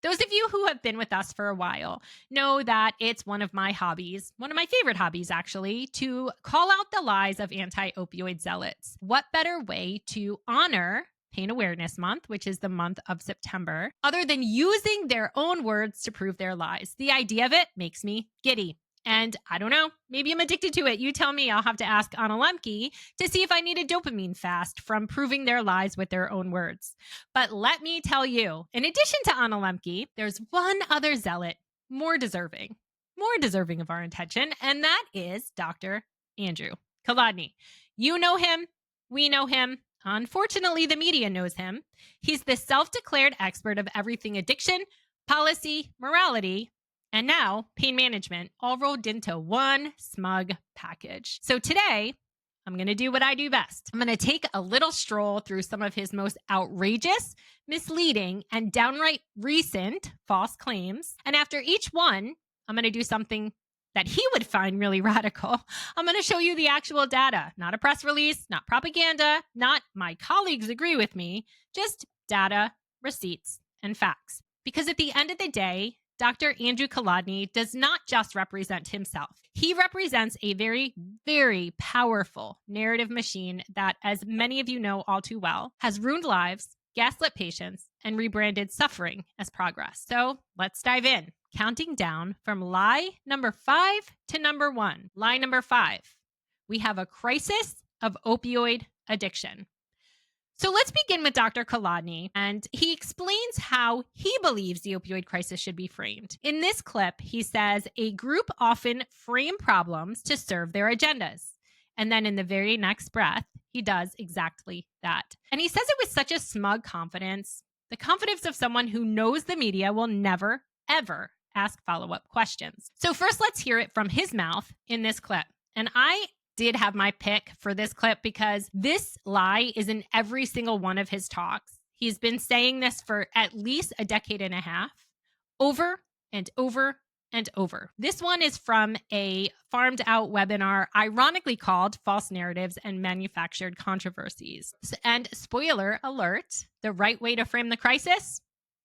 Those of you who have been with us for a while know that it's one of my hobbies, one of my favorite hobbies actually, to call out the lies of anti-opioid zealots. What better way to honor Pain Awareness Month, which is the month of September, other than using their own words to prove their lies? The idea of it makes me giddy. And I don't know, maybe I'm addicted to it. You tell me. I'll have to ask Anna Lemke to see if I need a dopamine fast from proving their lies with their own words. But let me tell you, in addition to Anna Lemke, there's one other zealot more deserving of our attention, and that is Dr. Andrew Kolodny. You know him. We know him. Unfortunately, the media knows him. He's the self-declared expert of everything addiction, policy, morality, and now pain management, all rolled into one smug package. So today, I'm going to do what I do best. I'm going to take a little stroll through some of his most outrageous, misleading, and downright recent false claims. And after each one, I'm going to do something that he would find really radical. I'm going to show you the actual data, not a press release, not propaganda, not my colleagues agree with me, just data, receipts, and facts. Because at the end of the day, Dr. Andrew Kolodny does not just represent himself. He represents a very, very powerful narrative machine that, as many of you know all too well, has ruined lives, gaslit patients, and rebranded suffering as progress. So let's dive in. Counting down from lie number 5 to number 1. Lie number 5. We have a crisis of opioid addiction. So let's begin with Dr. Kolodny, and he explains how he believes the opioid crisis should be framed. In this clip, he says a group often frame problems to serve their agendas. And then in the very next breath, he does exactly that. And he says it with such a smug confidence, the confidence of someone who knows the media will never, ever ask follow-up questions. So first, let's hear it from his mouth in this clip. And I did have my pick for this clip because this lie is in every single one of his talks. He's been saying this for at least a decade and a half, over and over and over. This one is from a farmed out webinar, ironically called False Narratives and Manufactured Controversies. And spoiler alert, the right way to frame the crisis?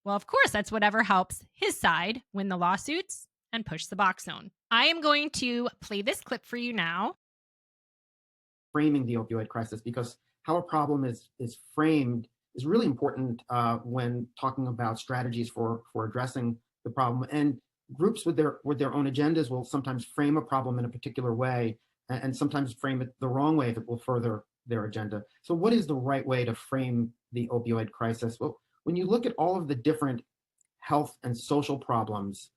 Well, of course, that's whatever helps his side win the lawsuits and push the box zone. I am going to play this clip for you now. Framing the opioid crisis, because how a problem is framed is really important when talking about strategies for addressing the problem. And groups with their own agendas will sometimes frame a problem in a particular way, and sometimes frame it the wrong way if it will further their agenda. So what is the right way to frame the opioid crisis? Well, when you look at all of the different health and social problems,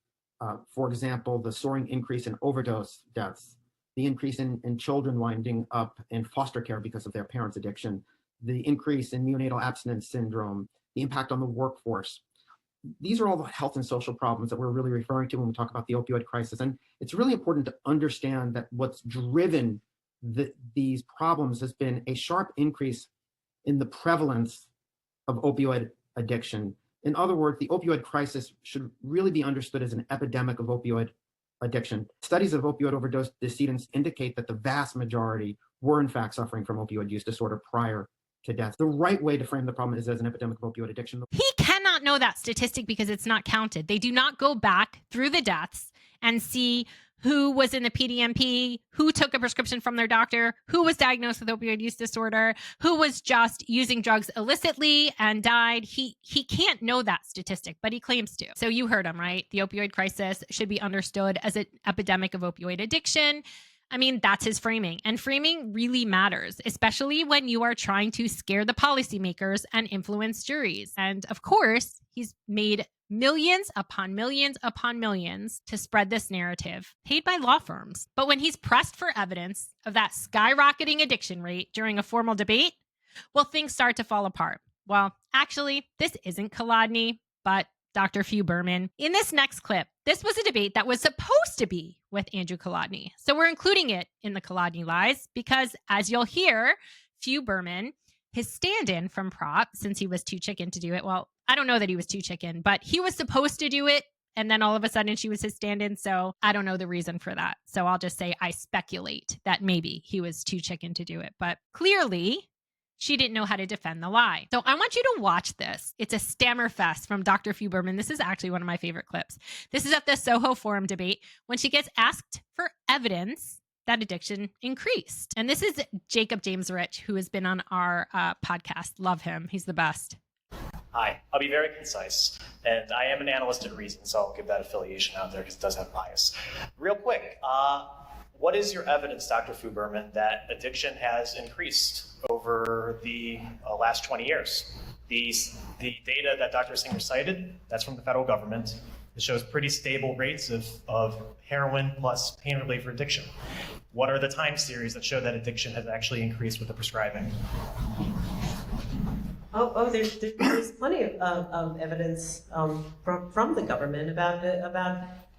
for example, the soaring increase in overdose deaths, the increase in children winding up in foster care because of their parents' addiction, the increase in neonatal abstinence syndrome, the impact on the workforce. These are all the health and social problems that we're really referring to when we talk about the opioid crisis. And it's really important to understand that what's driven these problems has been a sharp increase in the prevalence of opioid addiction. In other words, the opioid crisis should really be understood as an epidemic of opioid addiction. Studies of opioid overdose decedents indicate that the vast majority were in fact suffering from opioid use disorder prior to death. The right way to frame the problem is as an epidemic of opioid addiction. He cannot know that statistic because it's not counted. They do not go back through the deaths and see who was in the PDMP, who took a prescription from their doctor, who was diagnosed with opioid use disorder, who was just using drugs illicitly and died. He can't know that statistic, but he claims to. So you heard him, right? The opioid crisis should be understood as an epidemic of opioid addiction. I mean, that's his framing. And framing really matters, especially when you are trying to scare the policymakers and influence juries. And of course, he's made millions upon millions upon millions to spread this narrative, paid by law firms. But when he's pressed for evidence of that skyrocketing addiction rate during a formal debate, well, things start to fall apart. Well, actually, this isn't Kolodny, but Dr. Few Berman. In this next clip, this was a debate that was supposed to be with Andrew Kolodny. So we're including it in the Kolodny lies because, as you'll hear, Few Berman, his stand-in from Prop, since he was too chicken to do it. Well, I don't know that he was too chicken, but he was supposed to do it. And then all of a sudden she was his stand-in. So I don't know the reason for that. So I'll just say I speculate that maybe he was too chicken to do it. But clearly She didn't know how to defend the lie. So I want you to watch this. It's a stammer fest from Dr. Feuberman. This is actually one of my favorite clips. This is at the Soho Forum debate when she gets asked for evidence that addiction increased. And this is Jacob James Rich, who has been on our podcast. Love him. He's the best. Hi, I'll be very concise, and I am an analyst at Reason, so I'll give that affiliation out there because it does have bias. Real quick, what is your evidence, Dr. Feuberman, that addiction has increased over the last 20 years? The data that Dr. Singer cited, that's from the federal government. It shows pretty stable rates of heroin plus pain relief for addiction. What are the time series that show that addiction has actually increased with the prescribing? There's plenty of evidence from the government about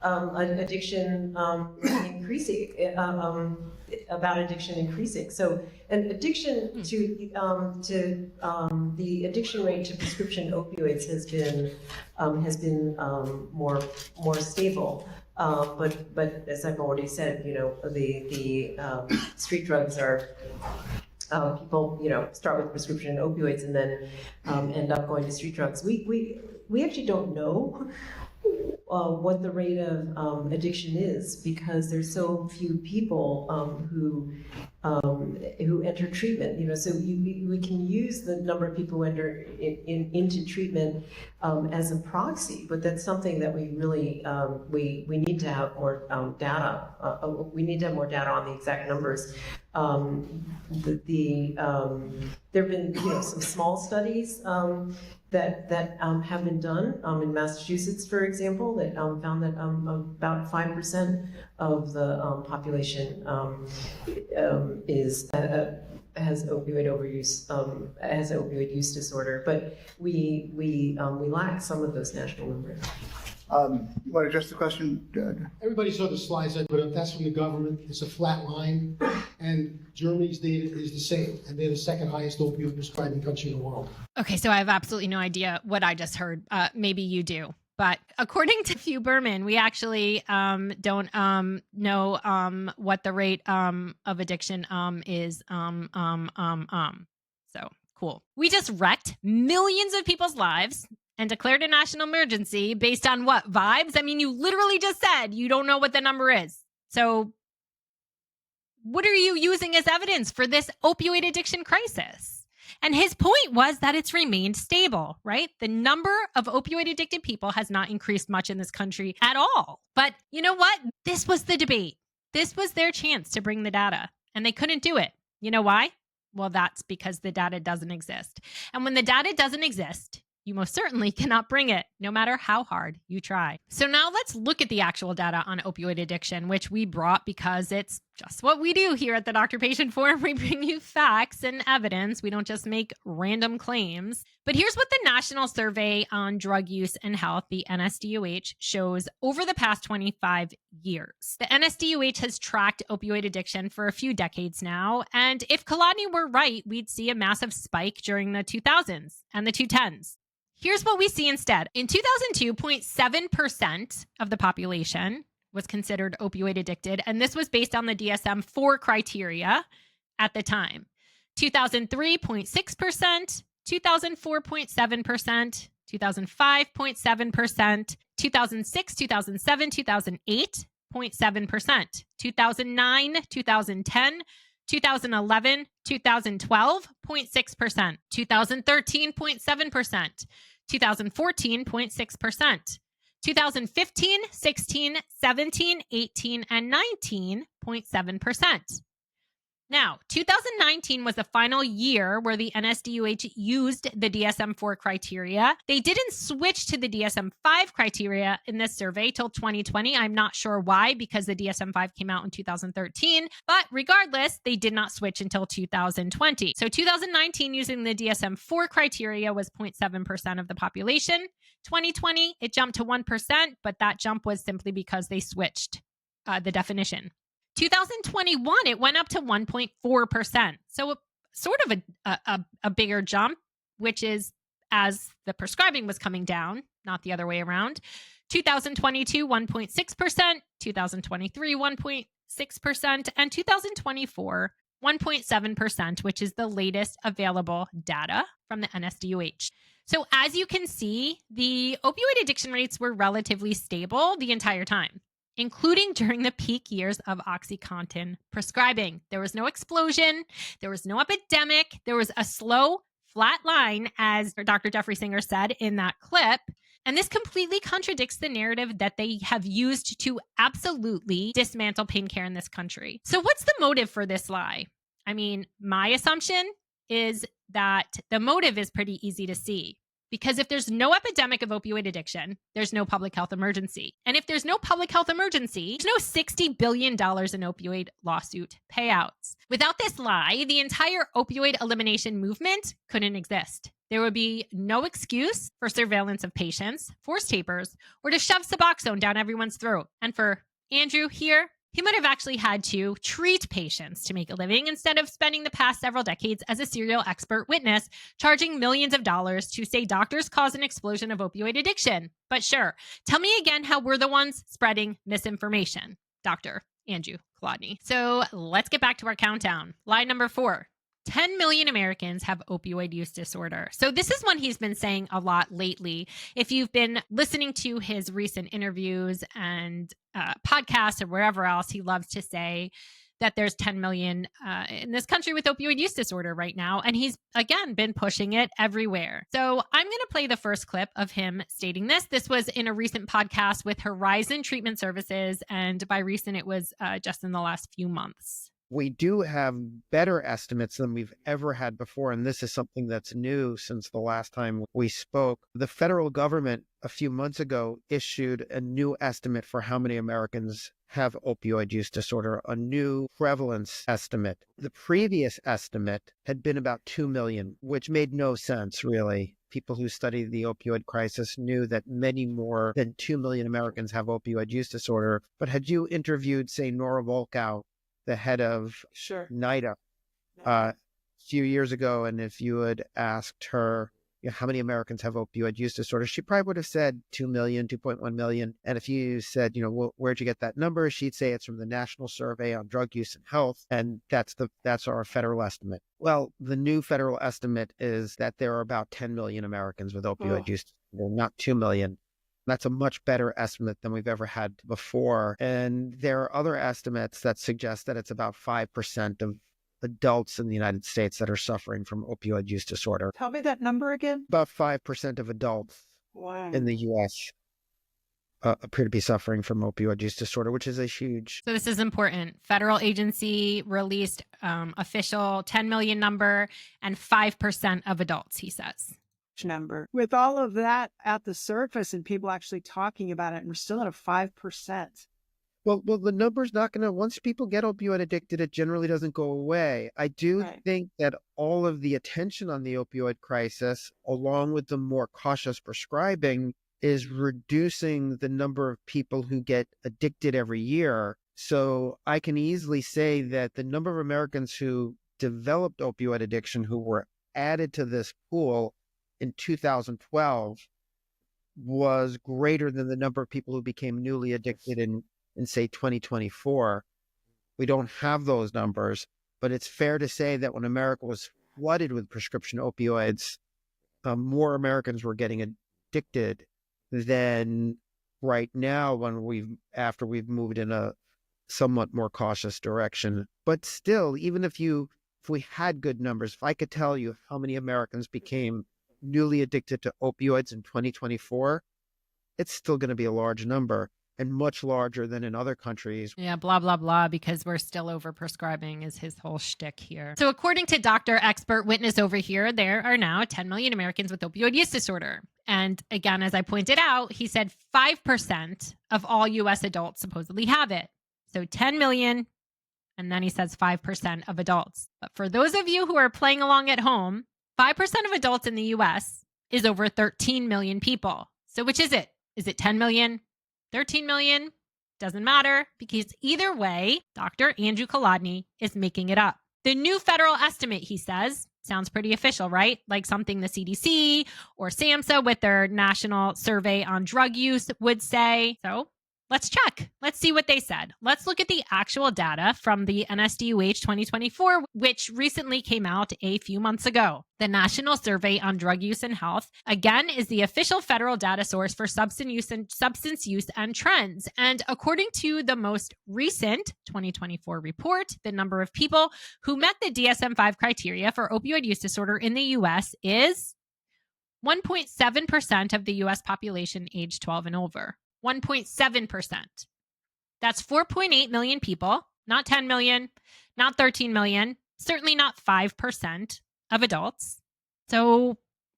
addiction increasing. About addiction increasing. So, an addiction to the addiction rate to prescription opioids has been more stable. But as I've already said, the street drugs are. People, start with prescription opioids and then end up going to street drugs. We actually don't know what the rate of addiction is because there's so few people who enter treatment. So we can use the number of people who enter into treatment as a proxy, but that's something that we really we need to have more data. We need to have more data on the exact numbers. There have been some small studies that have been done in Massachusetts, for example, that found that about 5% of the population has opioid overuse, has opioid use disorder, but we lack some of those national numbers. You want to address the question? Everybody saw the slides I put up. That's from the government. It's a flat line. And Germany's data is the same. And they're the second highest opioid prescribing country in the world. Okay, so I have absolutely no idea what I just heard. Maybe you do. But according to Feuberman, we actually don't know what the rate of addiction is. So cool. We just wrecked millions of people's lives and declared a national emergency based on what? Vibes? I mean, you literally just said you don't know what the number is. So what are you using as evidence for this opioid addiction crisis? And his point was that it's remained stable, right? The number of opioid addicted people has not increased much in this country at all. But you know what? This was the debate. This was their chance to bring the data, and they couldn't do it. You know why? Well, that's because the data doesn't exist. And when the data doesn't exist, you most certainly cannot bring it, no matter how hard you try. So now let's look at the actual data on opioid addiction, which we brought because it's just what we do here at the Doctor Patient Forum. We bring you facts and evidence. We don't just make random claims. But here's what the National Survey on Drug Use and Health, the NSDUH, shows over the past 25 years. The NSDUH has tracked opioid addiction for a few decades now. And if Kolodny were right, we'd see a massive spike during the 2000s and the 2010s. Here's what we see instead. In 2002, 0.7% of the population was considered opioid addicted, and this was based on the DSM-4 criteria at the time. 2003, 0.6%, 2004, 0.7%, 2005, 0.7%, 2006, 2007, 2008, 0.7%, 2009, 2010, 2011, 2012, 0.6%, 2013, 0.7%, 2014, 0.6%, 2015, 16, 17, 18, and 19, 0.7%. Now, 2019 was the final year where the NSDUH used the DSM-4 criteria. They didn't switch to the DSM-5 criteria in this survey till 2020. I'm not sure why, because the DSM-5 came out in 2013. But regardless, they did not switch until 2020. So 2019, using the DSM-4 criteria, was 0.7% of the population. 2020, it jumped to 1%, but that jump was simply because they switched the definition. 2021, it went up to 1.4%. So sort of a bigger jump, which is as the prescribing was coming down, not the other way around. 2022, 1.6%, 2023, 1.6%, and 2024, 1.7%, which is the latest available data from the NSDUH. So as you can see, the opioid addiction rates were relatively stable the entire time, including during the peak years of OxyContin prescribing. There was no explosion. There was no epidemic. There was a slow, flat line, as Dr. Jeffrey Singer said in that clip. And this completely contradicts the narrative that they have used to absolutely dismantle pain care in this country. So what's the motive for this lie? I mean, my assumption is that the motive is pretty easy to see. Because if there's no epidemic of opioid addiction, there's no public health emergency. And if there's no public health emergency, there's no $60 billion in opioid lawsuit payouts. Without this lie, the entire opioid elimination movement couldn't exist. There would be no excuse for surveillance of patients, forced tapers, or to shove Suboxone down everyone's throat. And for Andrew here, he might have actually had to treat patients to make a living instead of spending the past several decades as a serial expert witness, charging millions of dollars to say doctors cause an explosion of opioid addiction. But sure, tell me again how we're the ones spreading misinformation, Dr. Andrew Kolodny. So let's get back to our countdown. Lie number 4. 10 million Americans have opioid use disorder. So this is one he's been saying a lot lately. If you've been listening to his recent interviews and podcasts or wherever else, he loves to say that there's 10 million in this country with opioid use disorder right now. And he's, again, been pushing it everywhere. So I'm going to play the first clip of him stating this. This was in a recent podcast with Horizon Treatment Services. And by recent, it was just in the last few months. We do have better estimates than we've ever had before, and this is something that's new since the last time we spoke. The federal government a few months ago issued a new estimate for how many Americans have opioid use disorder, a new prevalence estimate. The previous estimate had been about 2 million, which made no sense, really. People who studied the opioid crisis knew that many more than 2 million Americans have opioid use disorder. But had you interviewed, say, Nora Volkow, the head of NIDA, a few years ago, and if you had asked her, how many Americans have opioid use disorder, she probably would have said 2 million, 2.1 million. And if you said, where'd you get that number? She'd say it's from the National Survey on Drug Use and Health, and that's our federal estimate. Well, the new federal estimate is that there are about 10 million Americans with opioid use disorder, not 2 million. That's a much better estimate than we've ever had before. And there are other estimates that suggest that it's about 5% of adults in the United States that are suffering from opioid use disorder. Tell me that number again. About 5% of adults in the U.S. Appear to be suffering from opioid use disorder, which is a huge... So this is important. Federal agency released official 10 million number and 5% of adults, he says. Number. With all of that at the surface and people actually talking about it, and we're still at a 5%. Well, the number's not going to, once people get opioid addicted, it generally doesn't go away. I do think that all of the attention on the opioid crisis, along with the more cautious prescribing, is reducing the number of people who get addicted every year. So I can easily say that the number of Americans who developed opioid addiction who were added to this pool in 2012 was greater than the number of people who became newly addicted in say, 2024. We don't have those numbers, but it's fair to say that when America was flooded with prescription opioids, more Americans were getting addicted than right now after we've moved in a somewhat more cautious direction. But still, even if we had good numbers, if I could tell you how many Americans became newly addicted to opioids in 2024, it's still going to be a large number and much larger than in other countries. Yeah, blah, blah, blah, because we're still over prescribing is his whole shtick here. So according to Dr. Expert Witness over here, there are now 10 million Americans with opioid use disorder. And again, as I pointed out, he said 5% of all U.S. adults supposedly have it. So 10 million, and then he says 5% of adults. But for those of you who are playing along at home, 5% of adults in the U.S. is over 13 million people. So which is it? Is it 10 million? 13 million? Doesn't matter, because either way, Dr. Andrew Kolodny is making it up. The new federal estimate, he says, sounds pretty official, right? Like something the CDC or SAMHSA with their National Survey on Drug Use would say. So let's check. Let's see what they said. Let's look at the actual data from the NSDUH 2024, which recently came out a few months ago. The National Survey on Drug Use and Health, again, is the official federal data source for substance use and trends. And according to the most recent 2024 report, the number of people who met the DSM-5 criteria for opioid use disorder in the U.S. is 1.7% of the U.S. population age 12 and over. 1.7%. That's 4.8 million people, not 10 million, not 13 million, certainly not 5% of adults. So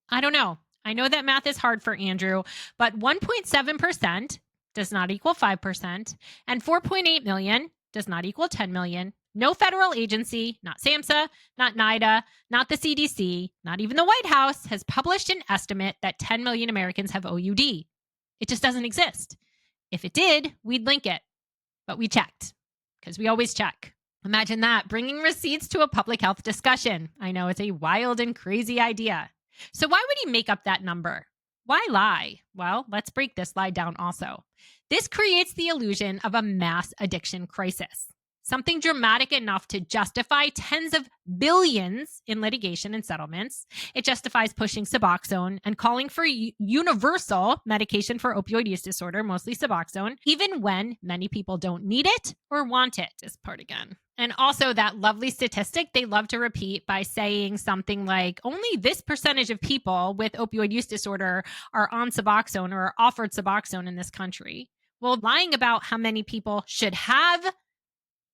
I don't know. I know that math is hard for Andrew, but 1.7% does not equal 5%, and 4.8 million does not equal 10 million. No federal agency, not SAMHSA, not NIDA, not the CDC, not even the White House has published an estimate that 10 million Americans have OUD. It just doesn't exist. If it did, we'd link it. But we checked, because we always check. Imagine that, bringing receipts to a public health discussion. I know it's a wild and crazy idea. So why would he make up that number? Why lie? Well, let's break this lie down also. This creates the illusion of a mass addiction crisis. Something dramatic enough to justify tens of billions in litigation and settlements. It justifies pushing Suboxone and calling for universal medication for opioid use disorder, mostly Suboxone, even when many people don't need it or want it. This part again. And also that lovely statistic they love to repeat by saying something like only this percentage of people with opioid use disorder are on Suboxone or are offered Suboxone in this country. Well, lying about how many people should have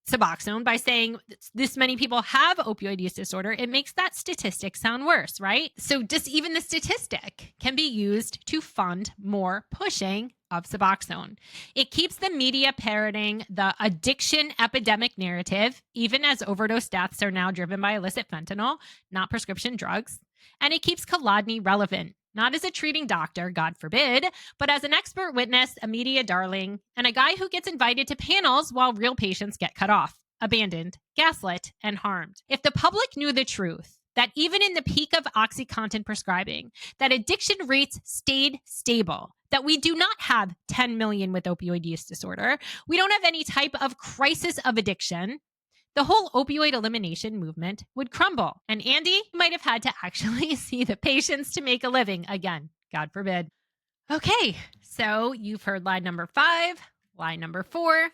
Suboxone by saying this many people have opioid use disorder, it makes that statistic sound worse, right? So just even the statistic can be used to fund more pushing of Suboxone. It keeps the media parroting the addiction epidemic narrative, even as overdose deaths are now driven by illicit fentanyl, not prescription drugs. And it keeps Kolodny relevant. Not as a treating doctor, God forbid, but as an expert witness, a media darling, and a guy who gets invited to panels while real patients get cut off, abandoned, gaslit, and harmed. If the public knew the truth, that even in the peak of OxyContin prescribing, that addiction rates stayed stable, that we do not have 10 million with opioid use disorder, we don't have any type of crisis of addiction, the whole opioid elimination movement would crumble. And Andy might have had to actually see the patients to make a living. Again, God forbid. Okay, so you've heard lie number 5, lie number 4.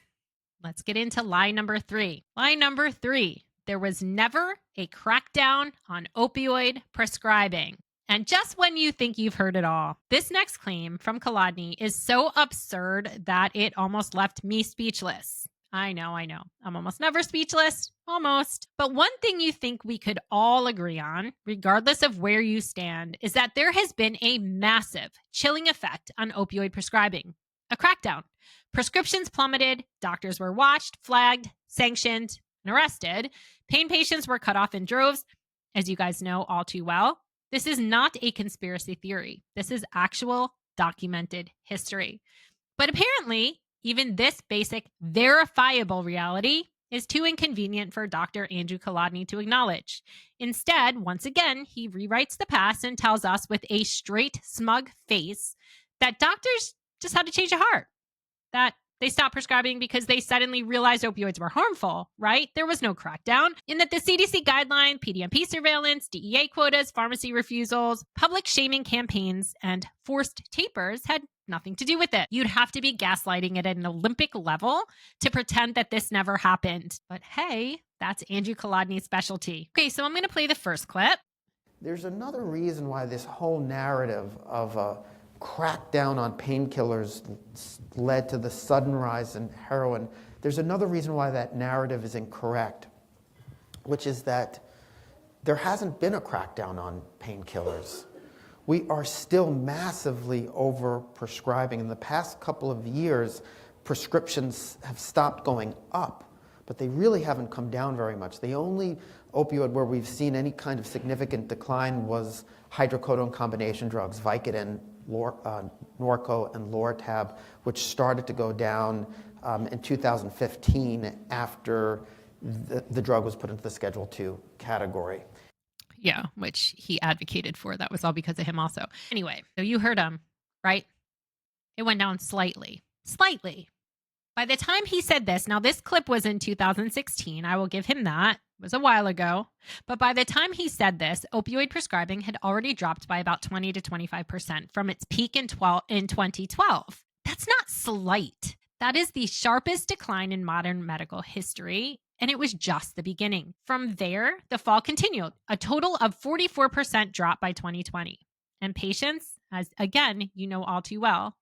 Let's get into lie number 3. Lie number 3, there was never a crackdown on opioid prescribing. And just when you think you've heard it all, this next claim from Kolodny is so absurd that it almost left me speechless. I know. I'm almost never speechless, almost. But one thing you think we could all agree on, regardless of where you stand, is that there has been a massive chilling effect on opioid prescribing. A crackdown. Prescriptions plummeted, doctors were watched, flagged, sanctioned, and arrested. Pain patients were cut off in droves, as you guys know all too well. This is not a conspiracy theory. This is actual documented history. But apparently, even this basic, verifiable reality is too inconvenient for Dr. Andrew Kolodny to acknowledge. Instead, once again, he rewrites the past and tells us with a straight, smug face that doctors just had to change a heart, that they stopped prescribing because they suddenly realized opioids were harmful, right? There was no crackdown. In that the CDC guideline, PDMP surveillance, DEA quotas, pharmacy refusals, public shaming campaigns, and forced tapers had nothing to do with it. You'd have to be gaslighting it at an Olympic level to pretend that this never happened. But hey, that's Andrew Kolodny's specialty. Okay, so I'm going to play the first clip. There's another reason why this whole narrative of a crackdown on painkillers led to the sudden rise in heroin. There's another reason why that narrative is incorrect, which is that there hasn't been a crackdown on painkillers. We are still massively over-prescribing. In the past couple of years, prescriptions have stopped going up, but they really haven't come down very much. The only opioid where we've seen any kind of significant decline was hydrocodone combination drugs, Vicodin, Norco, and Lortab, which started to go down in 2015 after the drug was put into the Schedule II category. Yeah, which he advocated for. That was all because of him also. Anyway, so you heard him, right? It went down slightly. By the time he said this, now this clip was in 2016, I will give him that. It was a while ago. But by the time he said this, opioid prescribing had already dropped by about 20 to 25% from its peak in 2012. That's not slight. That is the sharpest decline in modern medical history, and it was just the beginning. From there, the fall continued, a total of 44% drop by 2020. And patients, as again, you know all too well,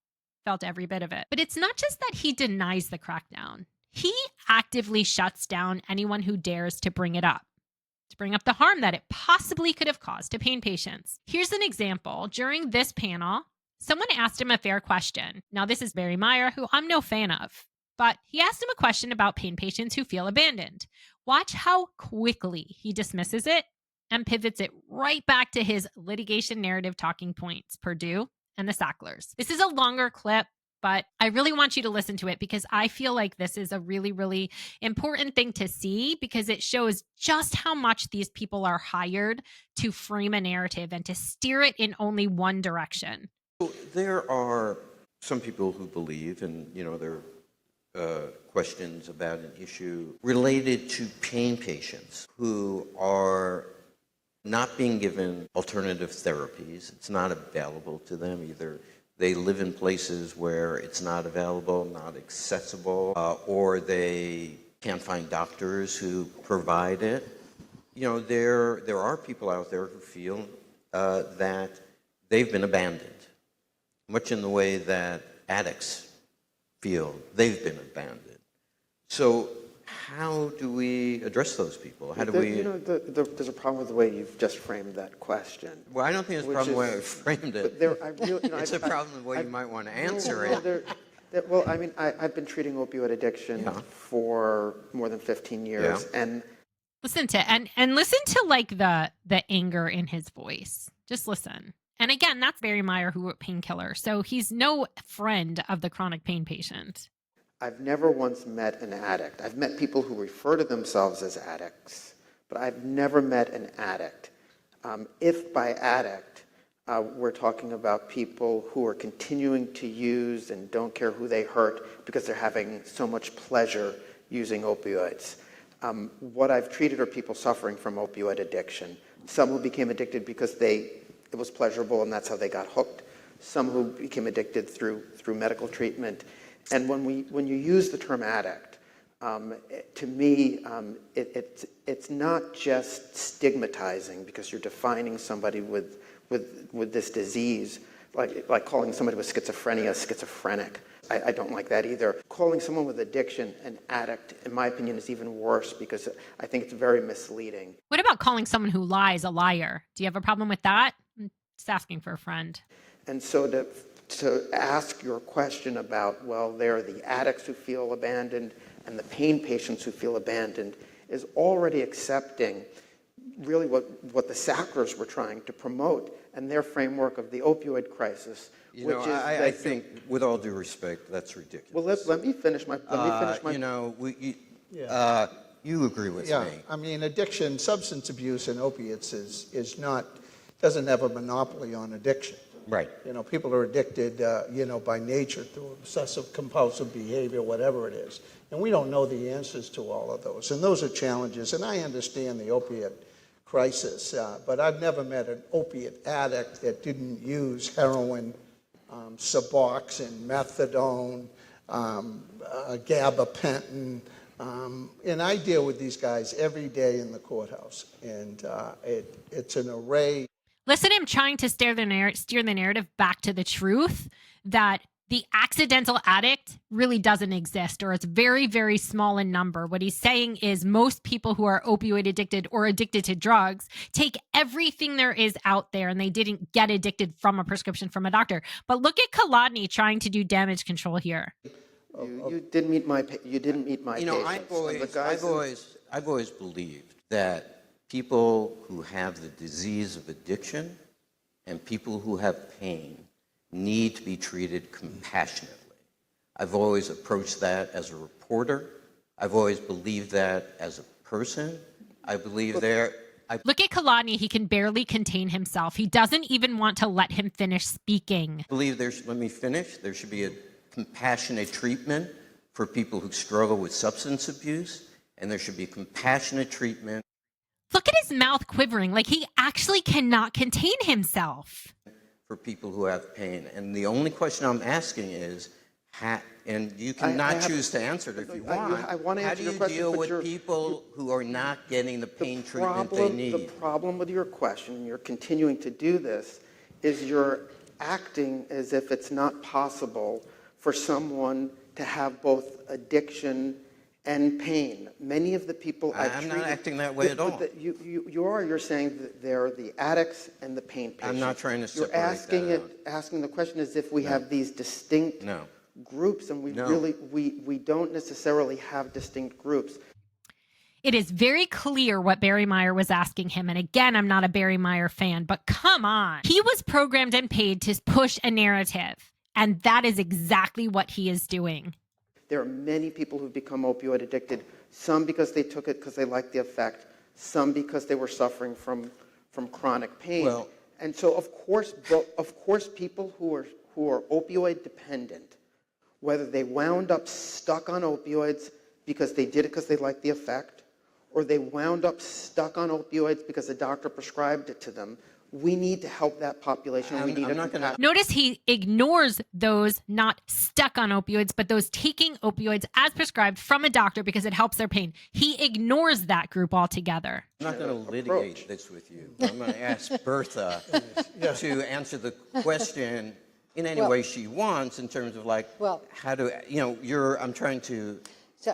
felt every bit of it. But it's not just that he denies the crackdown. He actively shuts down anyone who dares to bring it up, to bring up the harm that it possibly could have caused to pain patients. Here's an example. During this panel, someone asked him a fair question. Now, this is Barry Meyer, who I'm no fan of, but he asked him a question about pain patients who feel abandoned. Watch how quickly he dismisses it and pivots it right back to his litigation narrative talking points, Purdue and the Sacklers. This is a longer clip, but I really want you to listen to it because I feel like this is a really, really important thing to see because it shows just how much these people are hired to frame a narrative and to steer it in only one direction. There are some people who believe, and there are questions about an issue related to pain patients who are not being given alternative therapies. It's not available to them. Either they live in places where it's not available, not accessible, or they can't find doctors who provide it. There are people out there who feel that they've been abandoned, much in the way that addicts feel they've been abandoned. So how do we address those people? How do we... there's a problem with the way you've just framed that question. Well, I don't think it's a problem with the way I framed it. It's a problem with the way you might want to answer it. Well, I mean, I've been treating opioid addiction for more than 15 years, and listen to and listen to like the anger in his voice. Just listen. And again, that's Barry Meyer who wrote Painkiller, so he's no friend of the chronic pain patient. I've never once met an addict. I've met people who refer to themselves as addicts, but I've never met an addict. If by addict, we're talking about people who are continuing to use and don't care who they hurt because they're having so much pleasure using opioids. What I've treated are people suffering from opioid addiction. Some who became addicted because it was pleasurable and that's how they got hooked. Some who became addicted through medical treatment. And when you use the term addict, to me, it's not just stigmatizing because you're defining somebody with this disease, like calling somebody with schizophrenia schizophrenic. I don't like that either. Calling someone with addiction an addict, in my opinion, is even worse because I think it's very misleading. What about calling someone who lies a liar? Do you have a problem with that? Just asking for a friend. And so to ask your question about, well, there are the addicts who feel abandoned and the pain patients who feel abandoned is already accepting really what the Sacklers were trying to promote and their framework of the opioid crisis. I think, with all due respect, that's ridiculous. Well, let me finish my... you agree with me. I mean, addiction, substance abuse and opiates doesn't have a monopoly on addiction. Right. People are addicted, by nature through obsessive compulsive behavior, whatever it is. And we don't know the answers to all of those. And those are challenges. And I understand the opiate crisis, but I've never met an opiate addict that didn't use heroin, Suboxone, methadone, gabapentin. And I deal with these guys every day in the courthouse. And it's an array. Listen to him trying to steer the narrative back to the truth that the accidental addict really doesn't exist, or it's very, very small in number. What he's saying is most people who are opioid addicted or addicted to drugs take everything there is out there and they didn't get addicted from a prescription from a doctor. But look at Kolodny trying to do damage control here. You didn't meet my patients. I've always believed that people who have the disease of addiction and people who have pain need to be treated compassionately. I've always approached that as a reporter. I've always believed that as a person. I believe Look at Kolodny. He can barely contain himself. He doesn't even want to let him finish speaking. I believe let me finish. There should be a compassionate treatment for people who struggle with substance abuse, and there should be compassionate treatment. Look at his mouth quivering, like he actually cannot contain himself. For people who have pain. And the only question I'm asking is, and you cannot choose to answer it if you want. I want to how answer do your you question, deal but with people who are not getting the pain treatment they need? The problem with your question, and you're continuing to do this, is you're acting as if it's not possible for someone to have both addiction and pain. Many of the people I'm not acting that way at all. You're saying that they're the addicts and the pain patients. I'm not trying to separate You're asking the question as if we have these distinct groups, and we don't necessarily have distinct groups. It is very clear what Barry Meyer was asking him. And again, I'm not a Barry Meyer fan, but come on. He was programmed and paid to push a narrative. And that is exactly what he is doing. There are many people who've become opioid addicted, some because they took it because they liked the effect, some because they were suffering from chronic pain. And so, of course, people who are opioid dependent, whether they wound up stuck on opioids because they did it because they liked the effect, or they wound up stuck on opioids because the doctor prescribed it to them, we need to help that population. Notice he ignores those not stuck on opioids, but those taking opioids as prescribed from a doctor because it helps their pain. He ignores that group altogether. I'm not going to litigate this with you. I'm going to ask Bertha to answer the question in any way she wants in terms of how to, I'm trying to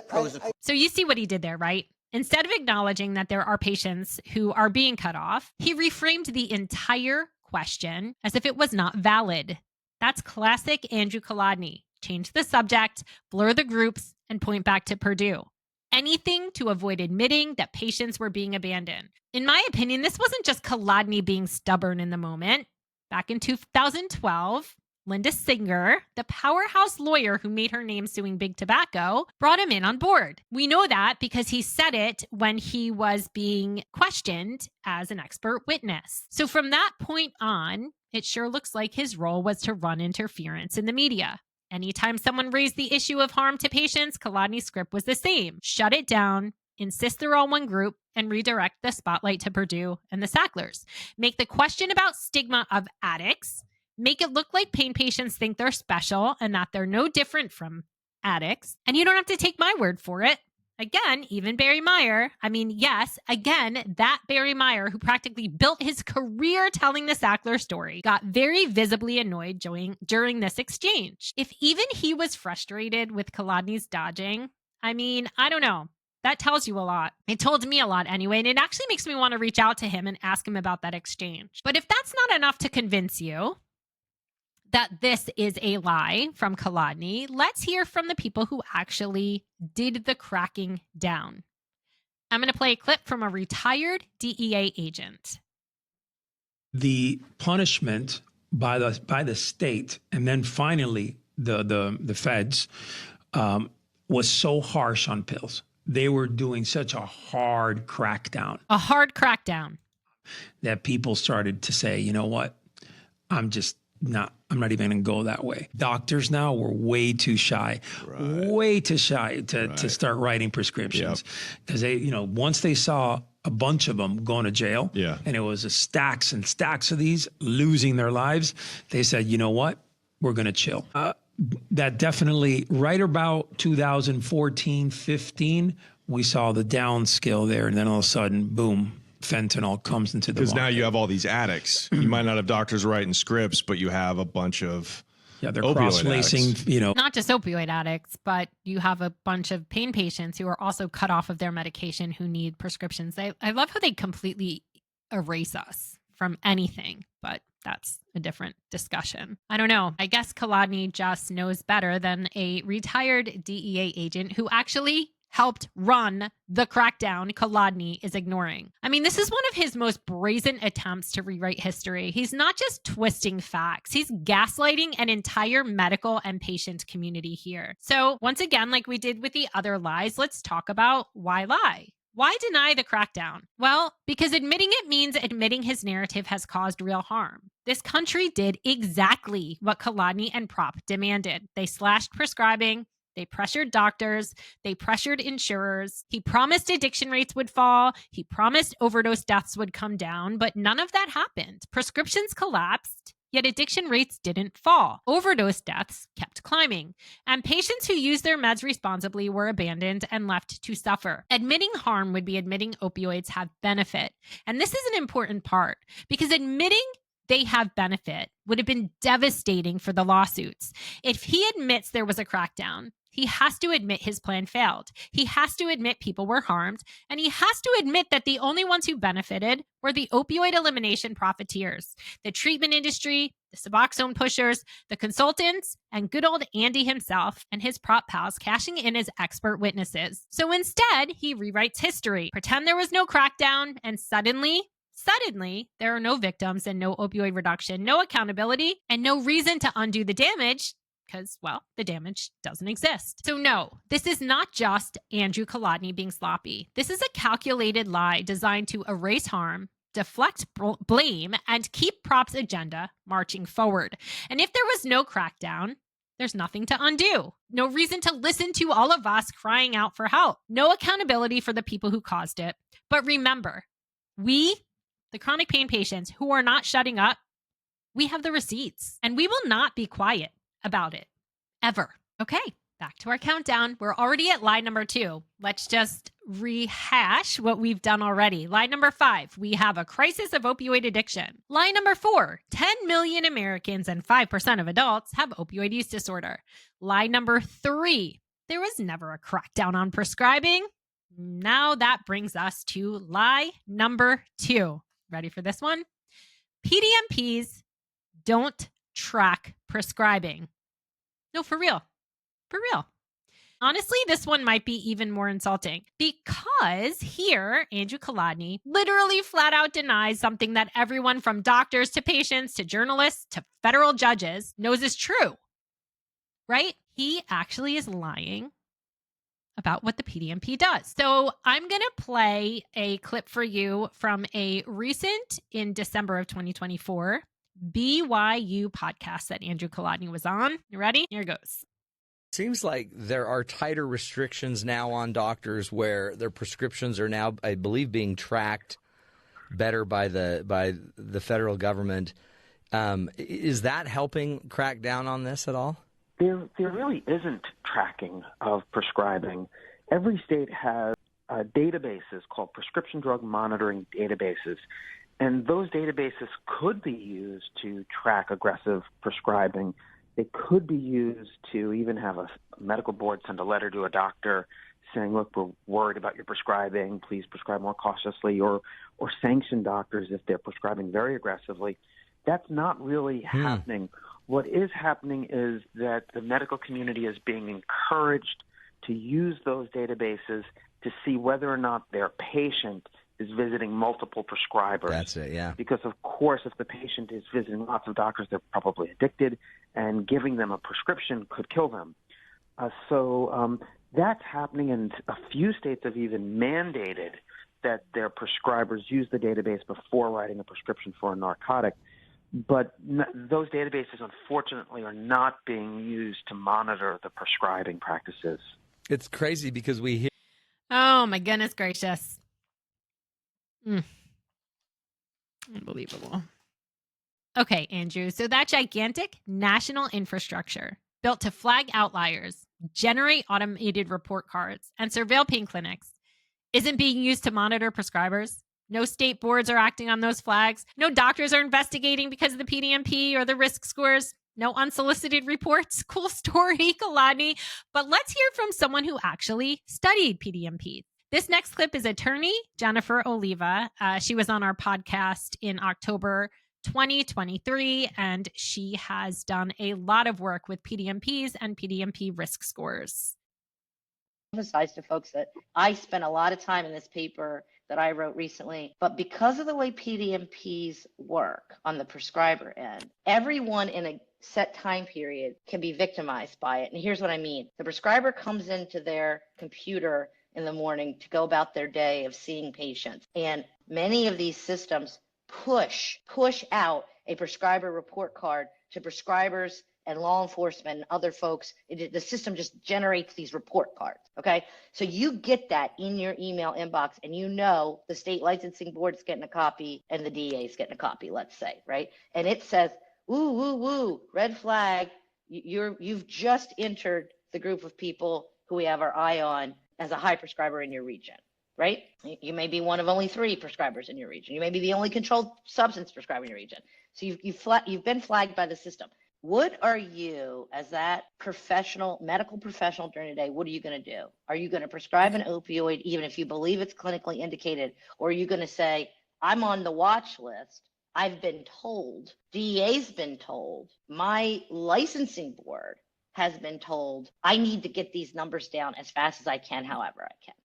pose a... So you see what he did there, right? Instead of acknowledging that there are patients who are being cut off, he reframed the entire question as if it was not valid. That's classic Andrew Kolodny. Change the subject, blur the groups, and point back to Purdue. Anything to avoid admitting that patients were being abandoned. In my opinion, this wasn't just Kolodny being stubborn in the moment. Back in 2012, Linda Singer, the powerhouse lawyer who made her name suing Big Tobacco, brought him in on board. We know that because he said it when he was being questioned as an expert witness. So from that point on, it sure looks like his role was to run interference in the media. Anytime someone raised the issue of harm to patients, Kolodny's script was the same. Shut it down, insist they're all one group, and redirect the spotlight to Purdue and the Sacklers. Make the question about stigma of addicts. Make it look like pain patients think they're special and that they're no different from addicts. And you don't have to take my word for it. Again, even Barry Meyer, that Barry Meyer, who practically built his career telling the Sackler story, got very visibly annoyed during this exchange. If even he was frustrated with Kolodny's dodging, I don't know. That tells you a lot. It told me a lot anyway, and it actually makes me want to reach out to him and ask him about that exchange. But if that's not enough to convince you that this is a lie from Kolodny, let's hear from the people who actually did the cracking down. I'm going to play a clip from a retired DEA agent. The punishment by the state and then finally the feds was so harsh on pills. They were doing such a hard crackdown. A hard crackdown. That people started to say, you know what, I'm not even going to go that way. Doctors now were way too shy to start writing prescriptions because they, once they saw a bunch of them going to jail and it was stacks and stacks of these losing their lives, they said, you know what, we're going to chill. That definitely right about 2014, 15, we saw the downscale there. And then all of a sudden, boom, fentanyl comes into the market. Because now you have all these addicts. You might not have doctors writing scripts, but you have a bunch of they're cross-lacing, Not just opioid addicts, but you have a bunch of pain patients who are also cut off of their medication who need prescriptions. I love how they completely erase us from anything, but that's a different discussion. I don't know. I guess Kolodny just knows better than a retired DEA agent who actually helped run the crackdown Kolodny is ignoring. This is one of his most brazen attempts to rewrite history. He's not just twisting facts. He's gaslighting an entire medical and patient community here. So once again, like we did with the other lies, let's talk about why lie. Why deny the crackdown? Well, because admitting it means admitting his narrative has caused real harm. This country did exactly what Kolodny and Prop demanded. They slashed prescribing, They pressured doctors. They pressured insurers. He promised addiction rates would fall. He promised overdose deaths would come down, but none of that happened. Prescriptions collapsed, yet addiction rates didn't fall. Overdose deaths kept climbing, and patients who used their meds responsibly were abandoned and left to suffer. Admitting harm would be admitting opioids have benefit. And this is an important part, because admitting they have benefit would have been devastating for the lawsuits. If he admits there was a crackdown, he has to admit his plan failed. He has to admit people were harmed, and he has to admit that the only ones who benefited were the opioid elimination profiteers, the treatment industry, the Suboxone pushers, the consultants, and good old Andy himself and his prop pals cashing in as expert witnesses. So instead, he rewrites history, pretend there was no crackdown, and suddenly, there are no victims and no opioid reduction, no accountability, and no reason to undo the damage because, well, the damage doesn't exist. So no, this is not just Andrew Kolodny being sloppy. This is a calculated lie designed to erase harm, deflect blame, and keep Prop's agenda marching forward. And if there was no crackdown, there's nothing to undo. No reason to listen to all of us crying out for help. No accountability for the people who caused it. But remember, we, the chronic pain patients who are not shutting up, we have the receipts, and we will not be quiet about it, ever. Okay, back to our countdown. We're already at lie number 2. Let's just rehash what we've done already. Lie number 5, we have a crisis of opioid addiction. Lie number 4, 10 million Americans and 5% of adults have opioid use disorder. Lie number 3, there was never a crackdown on prescribing. Now that brings us to lie number 2. Ready for this one? PDMPs don't track prescribing. No, for real. For real. Honestly, this one might be even more insulting because here, Andrew Kolodny literally flat out denies something that everyone from doctors to patients to journalists to federal judges knows is true, right? He actually is lying about what the PDMP does. So I'm going to play a clip for you from a recent, in December of 2024, BYU podcast that Andrew Kolodny was on. You ready? Here goes. Seems like there are tighter restrictions now on doctors where their prescriptions are now, I believe, being tracked better by the federal government. Is that helping crack down on this at all? There really isn't tracking of prescribing. Every state has databases called prescription drug monitoring databases, and those databases could be used to track aggressive prescribing. They could be used to even have a medical board send a letter to a doctor saying, look, we're worried about your prescribing, please prescribe more cautiously, or sanction doctors if they're prescribing very aggressively. That's not really happening. What is happening is that the medical community is being encouraged to use those databases to see whether or not their patient is visiting multiple prescribers. That's it, yeah. Because, of course, if the patient is visiting lots of doctors, they're probably addicted, and giving them a prescription could kill them. So that's happening, and a few states have even mandated that their prescribers use the database before writing a prescription for a narcotic. But those databases, unfortunately, are not being used to monitor the prescribing practices. It's crazy because we hear... Oh, my goodness gracious. Unbelievable. Okay, Andrew. So that gigantic national infrastructure built to flag outliers, generate automated report cards, and surveil pain clinics isn't being used to monitor prescribers. No state boards are acting on those flags. No doctors are investigating because of the PDMP or the risk scores. No unsolicited reports. Cool story, Kolodny. But let's hear from someone who actually studied PDMP. This next clip is attorney Jennifer Oliva. She was on our podcast in October 2023, and she has done a lot of work with PDMPs and PDMP risk scores. Emphasize to folks that I spent a lot of time in this paper that I wrote recently, but because of the way PDMPs work on the prescriber end, everyone in a set time period can be victimized by it. And here's what I mean. The prescriber comes into their computer in the morning to go about their day of seeing patients. And many of these systems push out a prescriber report card to prescribers and law enforcement and other folks, the system just generates these report cards, okay? So you get that in your email inbox, and you know the state licensing board's getting a copy and the DA is getting a copy, let's say, right? And it says, woo, woo, woo, red flag, you've just entered the group of people who we have our eye on as a high prescriber in your region, right? You may be one of only 3 prescribers in your region. You may be the only controlled substance prescriber in your region. So you've been flagged by the system. What are you, as that medical professional during the day, what are you going to do? Are you going to prescribe an opioid even if you believe it's clinically indicated? Or are you going to say, I'm on the watch list, I've been told, DEA's been told, my licensing board has been told, I need to get these numbers down as fast as I can, however I can.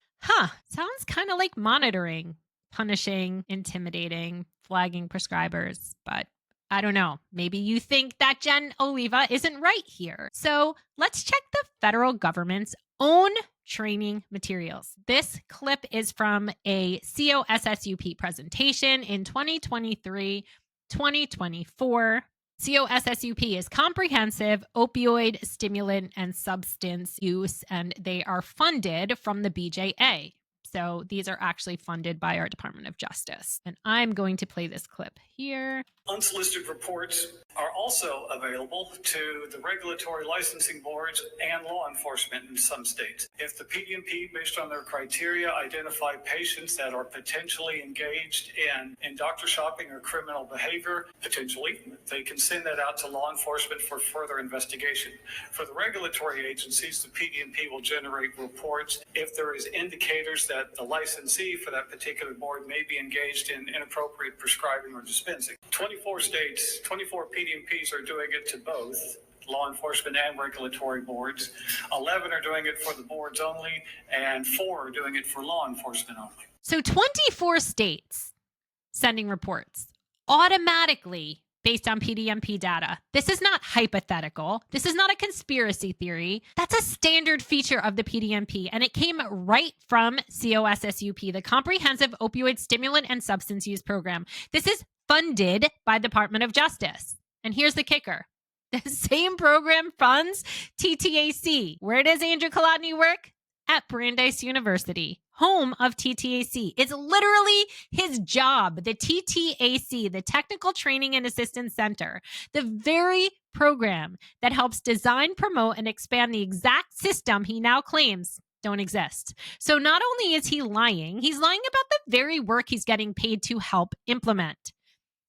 Sounds kind of like monitoring, punishing, intimidating, flagging prescribers, but I don't know. Maybe you think that Jen Oliva isn't right here. So let's check the federal government's own training materials. This clip is from a COSSUP presentation in 2023-2024. COSSUP is Comprehensive Opioid Stimulant and Substance Use, and they are funded from the BJA. So these are actually funded by our Department of Justice. And I'm going to play this clip here. Unsolicited reports are also available to the regulatory licensing boards and law enforcement in some states. If the PDMP, based on their criteria, identify patients that are potentially engaged in doctor shopping or criminal behavior, potentially, they can send that out to law enforcement for further investigation. For the regulatory agencies, the PDMP will generate reports if there is indicators that the licensee for that particular board may be engaged in inappropriate prescribing or dispensing. 24 states, 24 PDMPs are doing it to both law enforcement and regulatory boards. 11 are doing it for the boards only, and 4 are doing it for law enforcement only. So 24 states sending reports automatically based on PDMP data. This is not hypothetical. This is not a conspiracy theory. That's a standard feature of the PDMP, and it came right from COSSUP, the Comprehensive Opioid Stimulant and Substance Use Program. This is funded by the Department of Justice. And here's the kicker. The same program funds TTAC. Where does Andrew Kolodny work? At Brandeis University, home of TTAC. It's literally his job, the TTAC, the Technical Training and Assistance Center, the very program that helps design, promote, and expand the exact system he now claims don't exist. So not only is he lying, he's lying about the very work he's getting paid to help implement.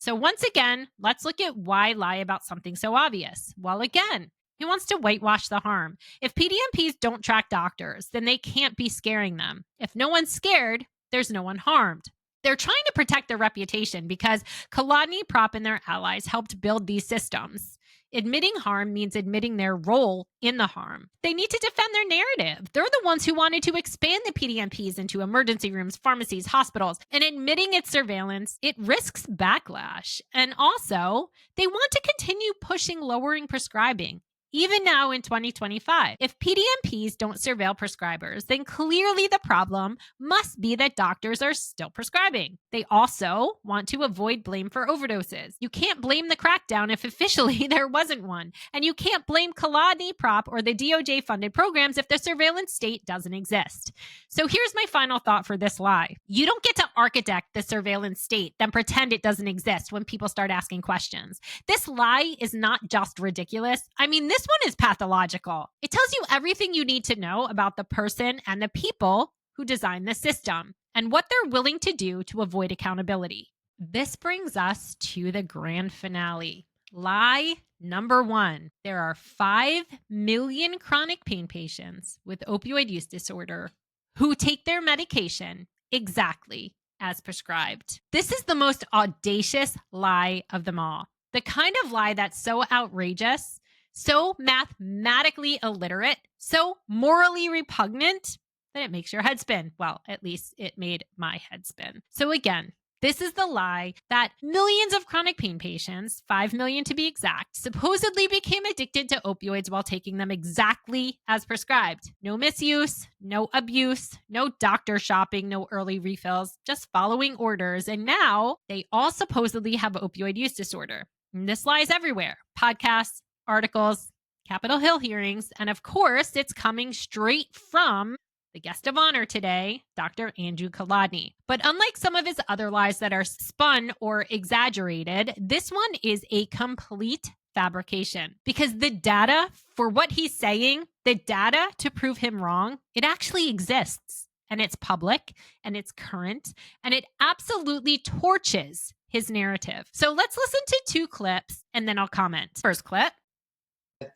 So once again, let's look at why lie about something so obvious. Well, again, he wants to whitewash the harm. If PDMPs don't track doctors, then they can't be scaring them. If no one's scared, there's no one harmed. They're trying to protect their reputation because Kolodny, Prop, and their allies helped build these systems. Admitting harm means admitting their role in the harm. They need to defend their narrative. They're the ones who wanted to expand the PDMPs into emergency rooms, pharmacies, hospitals, and admitting its surveillance, it risks backlash. And also, they want to continue pushing lowering prescribing. Even now in 2025, if PDMPs don't surveil prescribers, then clearly the problem must be that doctors are still prescribing. They also want to avoid blame for overdoses. You can't blame the crackdown if officially there wasn't one. And you can't blame Kolodny, Prop, or the DOJ-funded programs if the surveillance state doesn't exist. So here's my final thought for this lie. You don't get to architect the surveillance state, then pretend it doesn't exist when people start asking questions. This lie is not just ridiculous. I mean, this one is pathological. It tells you everything you need to know about the person and the people who designed the system and what they're willing to do to avoid accountability. This brings us to the grand finale. Lie number 1. There are 5 million chronic pain patients with opioid use disorder who take their medication exactly as prescribed. This is the most audacious lie of them all. The kind of lie that's so outrageous, so mathematically illiterate, so morally repugnant that it makes your head spin. Well, at least it made my head spin. So again, this is the lie that millions of chronic pain patients, 5 million to be exact, supposedly became addicted to opioids while taking them exactly as prescribed. No misuse, no abuse, no doctor shopping, no early refills, just following orders. And now they all supposedly have opioid use disorder. And this lie is everywhere. Podcasts, articles, Capitol Hill hearings, and of course, it's coming straight from the guest of honor today, Dr. Andrew Kolodny. But unlike some of his other lies that are spun or exaggerated, this one is a complete fabrication because the data for what he's saying, the data to prove him wrong, it actually exists and it's public and it's current and it absolutely torches his narrative. So let's listen to 2 clips and then I'll comment. First clip.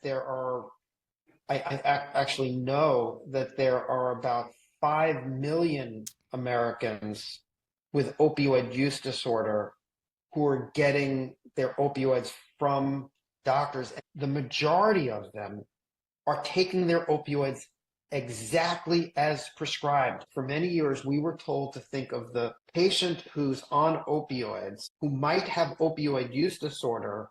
There are, I actually know that there are about 5 million Americans with opioid use disorder who are getting their opioids from doctors. The majority of them are taking their opioids exactly as prescribed. For many years, we were told to think of the patient who's on opioids, who might have opioid use disorder,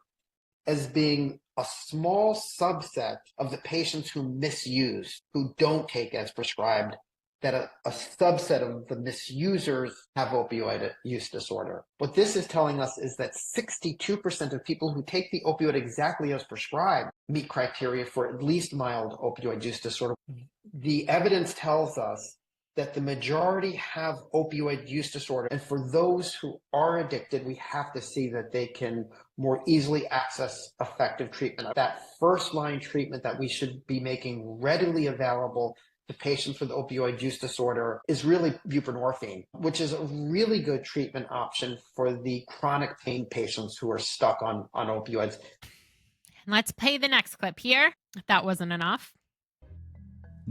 as being a small subset of the patients who misuse, who don't take as prescribed, that a subset of the misusers have opioid use disorder. What this is telling us is that 62% of people who take the opioid exactly as prescribed meet criteria for at least mild opioid use disorder. The evidence tells us that the majority have opioid use disorder. And for those who are addicted, we have to see that they can more easily access effective treatment. That first line treatment that we should be making readily available to patients with opioid use disorder is really buprenorphine, which is a really good treatment option for the chronic pain patients who are stuck on opioids. Let's play the next clip here, if that wasn't enough.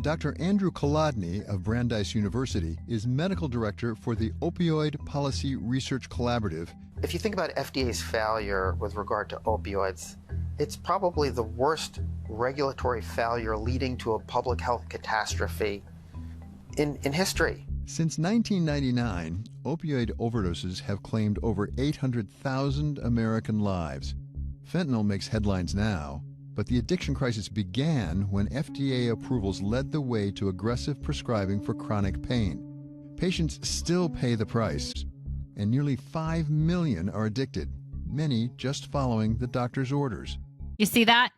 Dr. Andrew Kolodny of Brandeis University is medical director for the Opioid Policy Research Collaborative. If you think about FDA's failure with regard to opioids, it's probably the worst regulatory failure leading to a public health catastrophe in history. Since 1999, opioid overdoses have claimed over 800,000 American lives. Fentanyl makes headlines now, but the addiction crisis began when FDA approvals led the way to aggressive prescribing for chronic pain. Patients still pay the price, and nearly 5 million are addicted, many just following the doctor's orders. You see that?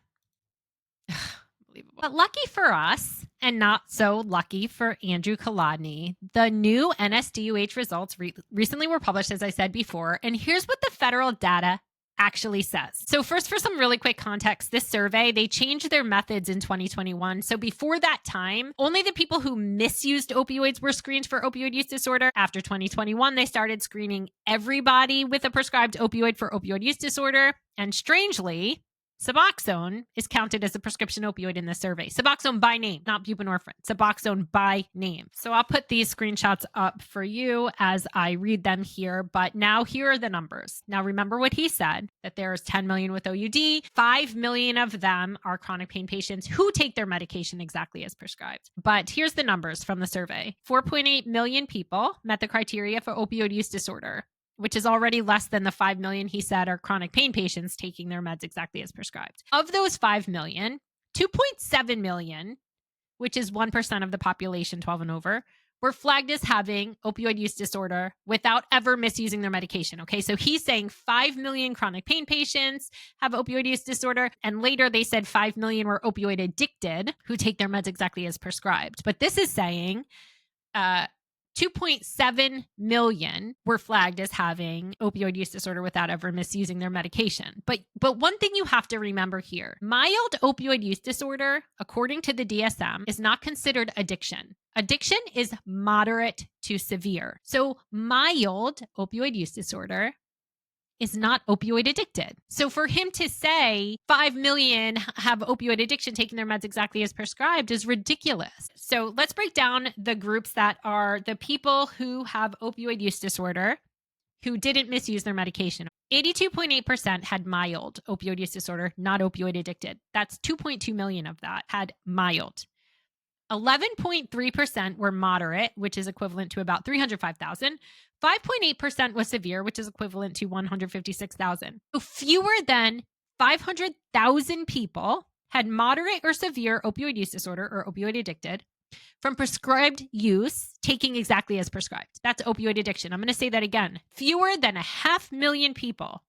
But lucky for us, and not so lucky for Andrew Kolodny, the new NSDUH results recently were published, as I said before, and here's what the federal data actually says. So first, for some really quick context, this survey, they changed their methods in 2021. So before that time, only the people who misused opioids were screened for opioid use disorder. After 2021, they started screening everybody with a prescribed opioid for opioid use disorder. And strangely, Suboxone is counted as a prescription opioid in the survey. Suboxone by name, not buprenorphine. Suboxone by name. So I'll put these screenshots up for you as I read them here. But now here are the numbers. Now remember what he said, that there's 10 million with OUD. 5 million of them are chronic pain patients who take their medication exactly as prescribed. But here's the numbers from the survey. 4.8 million people met the criteria for opioid use disorder, which is already less than the 5 million he said are chronic pain patients taking their meds exactly as prescribed. Of those 5 million, 2.7 million, which is 1% of the population 12 and over, were flagged as having opioid use disorder without ever misusing their medication. Okay, so he's saying 5 million chronic pain patients have opioid use disorder, and later they said 5 million were opioid addicted who take their meds exactly as prescribed. But this is saying 2.7 million were flagged as having opioid use disorder without ever misusing their medication. But one thing you have to remember here, mild opioid use disorder, according to the DSM, is not considered addiction. Addiction is moderate to severe. So mild opioid use disorder is not opioid addicted. So for him to say 5 million have opioid addiction taking their meds exactly as prescribed is ridiculous. So let's break down the groups that are the people who have opioid use disorder who didn't misuse their medication. 82.8% had mild opioid use disorder, not opioid addicted. That's 2.2 million of that had mild. 11.3% were moderate, which is equivalent to about 305,000. 5.8% was severe, which is equivalent to 156,000. So fewer than 500,000 people had moderate or severe opioid use disorder or opioid addicted from prescribed use, taking exactly as prescribed. That's opioid addiction. I'm going to say that again. Fewer than 500,000 people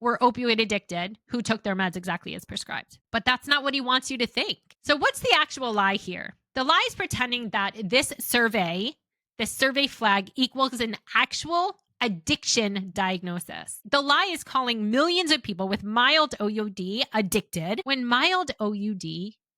were opioid addicted who took their meds exactly as prescribed. But that's not what he wants you to think. So what's the actual lie here? The lie is pretending that this survey flag equals an actual addiction diagnosis. The lie is calling millions of people with mild OUD addicted when mild OUD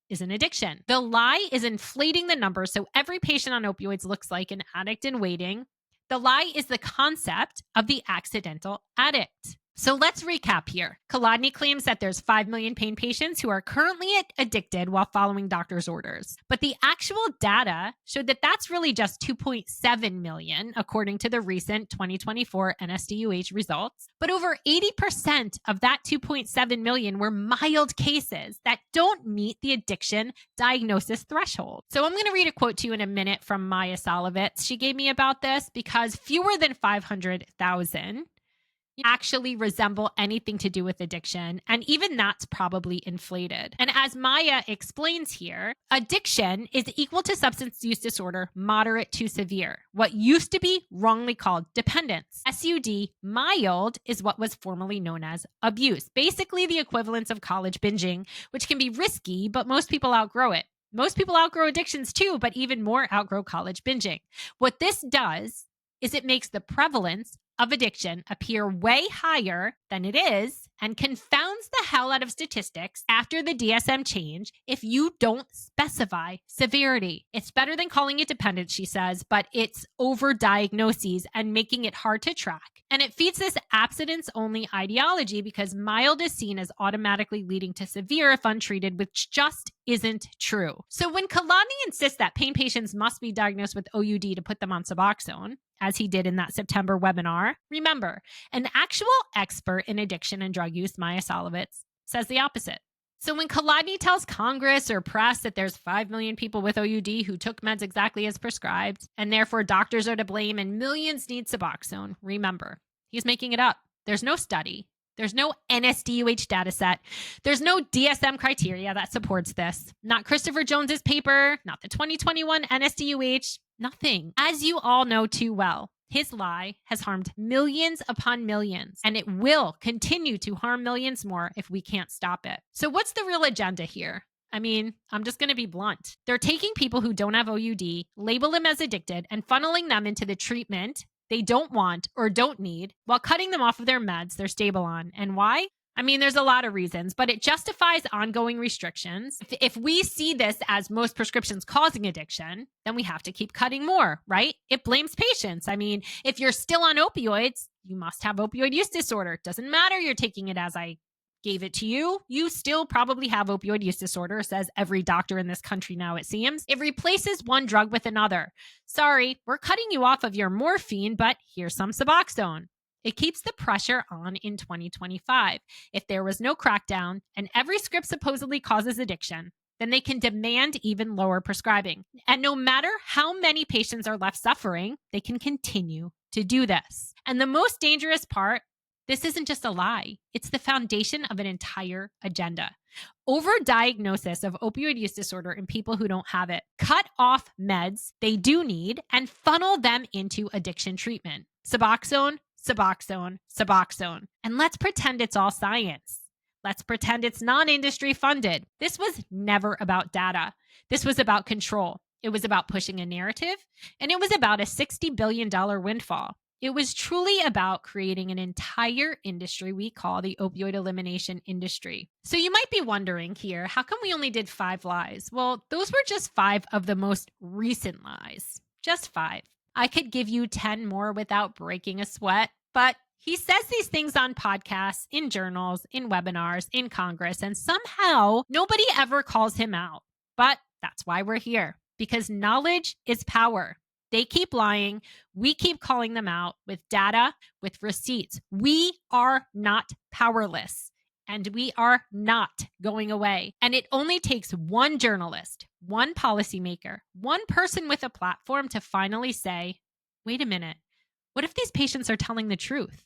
is an addiction. The lie is inflating the numbers so every patient on opioids looks like an addict in waiting. The lie is the concept of the accidental addict. So let's recap here. Kolodny claims that there's 5 million pain patients who are currently addicted while following doctor's orders. But the actual data showed that that's really just 2.7 million, according to the recent 2024 NSDUH results. But over 80% of that 2.7 million were mild cases that don't meet the addiction diagnosis threshold. So I'm going to read a quote to you in a minute from Maya Solovitz. She gave me about this because fewer than 500,000 actually resemble anything to do with addiction. And even that's probably inflated. And as Maya explains here, addiction is equal to substance use disorder, moderate to severe, what used to be wrongly called dependence. SUD, mild, is what was formerly known as abuse, basically the equivalence of college binging, which can be risky, but most people outgrow it. Most people outgrow addictions too, but even more outgrow college binging. What this does is it makes the prevalence of addiction appear way higher than it is and confounds the hell out of statistics after the DSM change if you don't specify severity. It's better than calling it dependence, she says, but it's over-diagnoses and making it hard to track. And it feeds this abstinence-only ideology because mild is seen as automatically leading to severe if untreated, which just isn't true. So when Kolodny insists that pain patients must be diagnosed with OUD to put them on Suboxone, as he did in that September webinar, remember, an actual expert in addiction and drug use, Maya Solovitz, says the opposite. So when Kolodny tells Congress or press that there's 5 million people with OUD who took meds exactly as prescribed, and therefore doctors are to blame and millions need Suboxone, remember, he's making it up. There's no study. There's no NSDUH data set. There's no DSM criteria that supports this. Not Christopher Jones's paper, not the 2021 NSDUH, nothing. As you all know too well, his lie has harmed millions upon millions, and it will continue to harm millions more if we can't stop it. So what's the real agenda here? I mean, I'm just going to be blunt. They're taking people who don't have OUD, label them as addicted, and funneling them into the treatment they don't want or don't need while cutting them off of their meds they're stable on. And why? I mean, there's a lot of reasons, but it justifies ongoing restrictions. If we see this as most prescriptions causing addiction, then we have to keep cutting more, right? It blames patients. I mean, if you're still on opioids, you must have opioid use disorder. It doesn't matter you're taking it as I gave it to you. You still probably have opioid use disorder, says every doctor in this country now, it seems. It replaces one drug with another. Sorry, we're cutting you off of your morphine, but here's some Suboxone. It keeps the pressure on in 2025. If there was no crackdown and every script supposedly causes addiction, then they can demand even lower prescribing. And no matter how many patients are left suffering, they can continue to do this. And the most dangerous part, this isn't just a lie. It's the foundation of an entire agenda. Overdiagnosis of opioid use disorder in people who don't have it. Cut off meds they do need and funnel them into addiction treatment. Suboxone, Suboxone, Suboxone. And let's pretend it's all science. Let's pretend it's non-industry funded. This was never about data. This was about control. It was about pushing a narrative, and it was about a $60 billion windfall. It was truly about creating an entire industry we call the opioid elimination industry. So you might be wondering here, how come we only did 5 lies? Well, those were just 5 of the most recent lies. Just 5. I could give you 10 more without breaking a sweat, but he says these things on podcasts, in journals, in webinars, in Congress, and somehow nobody ever calls him out. But that's why we're here, because knowledge is power. They keep lying. We keep calling them out with data, with receipts. We are not powerless, and we are not going away. And it only takes one journalist, one policymaker, one person with a platform to finally say, wait a minute, what if these patients are telling the truth?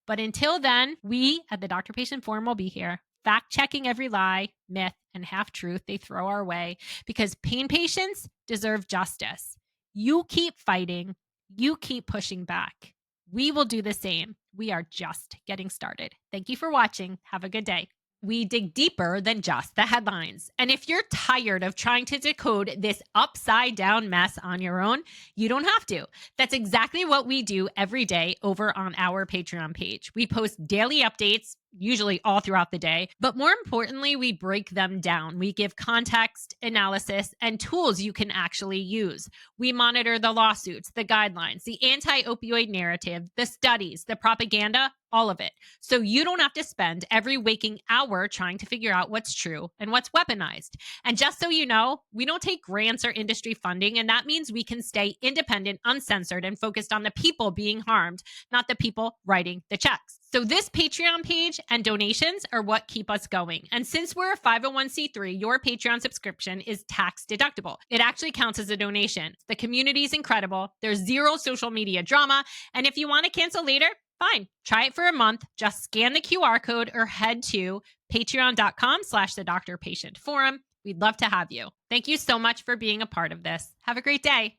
But until then, we at the Doctor Patient Forum will be here, fact-checking every lie, myth, and half-truth they throw our way, because pain patients deserve justice. You keep fighting. You keep pushing back. We will do the same. we are just getting started. Thank you for watching. Have a good day. We dig deeper than just the headlines. And if you're tired of trying to decode this upside down mess on your own, you don't have to. That's exactly what we do every day over on our Patreon page. We post daily updates, usually all throughout the day, but more importantly, we break them down. We give context, analysis, and tools you can actually use. We monitor the lawsuits, the guidelines, the anti-opioid narrative, the studies, the propaganda, all of it. So you don't have to spend every waking hour trying to figure out what's true and what's weaponized. And just so you know, we don't take grants or industry funding, and that means we can stay independent, uncensored, and focused on the people being harmed, not the people writing the checks. So this Patreon page and donations are what keep us going. And since we're a 501c3, your Patreon subscription is tax deductible. It actually counts as a donation. The community is incredible. There's zero social media drama. And if you want to cancel later, fine. Try it for a month. Just scan the QR code or head to patreon.com/thedoctorpatientforum. We'd love to have you. Thank you so much for being a part of this. Have a great day.